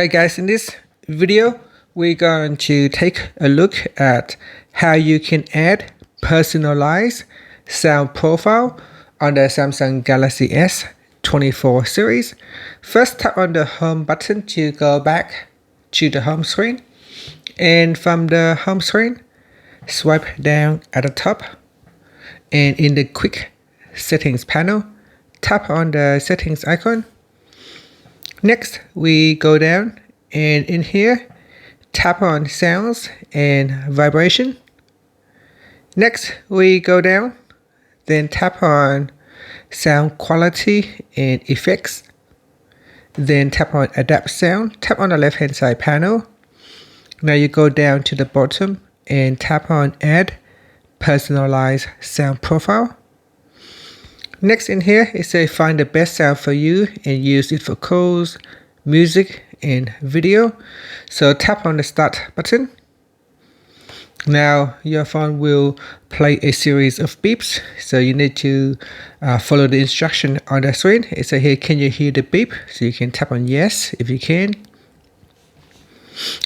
Hey guys, in this video, we're going to take a look at how you can add personalized sound profile on the Samsung Galaxy S24 series. First, tap on the home button to go back to the home screen. And from the home screen, swipe down at the top. And in the quick settings panel, tap on the settings icon. Next, we go down and in here, tap on sounds and vibration. Next, we go down, then tap on sound quality and effects. Then tap on adapt sound, tap on the left hand side panel. Now you go down to the bottom and tap on add personalized sound profile. Next in here, it says find the best sound for you and use it for calls, music, and video. So tap on the start button. Now your phone will play a series of beeps. So you need to follow the instruction on the screen. It says here, can you hear the beep? So you can tap on yes if you can.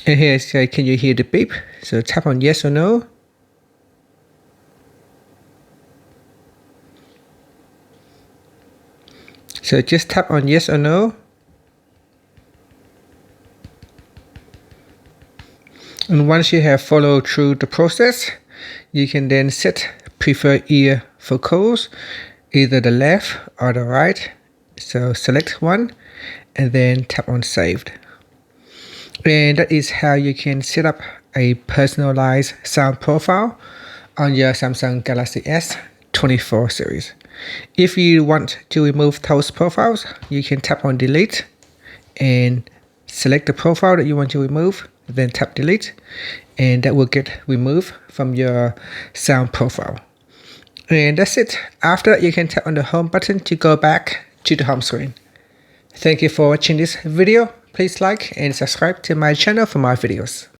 And here it says, can you hear the beep? So tap on yes or no. So just tap on yes or no. And once you have followed through the process, you can then set preferred ear for calls, either the left or the right. So select one and then tap on saved. And that is how you can set up a personalized sound profile on your Samsung Galaxy S24 series. If you want to remove those profiles, you can tap on delete and select the profile that you want to remove, then tap delete, and that will get removed from your sound profile. And that's it. After that, you can tap on the home button to go back to the home screen. Thank you for watching this video. Please like and subscribe to my channel for more videos.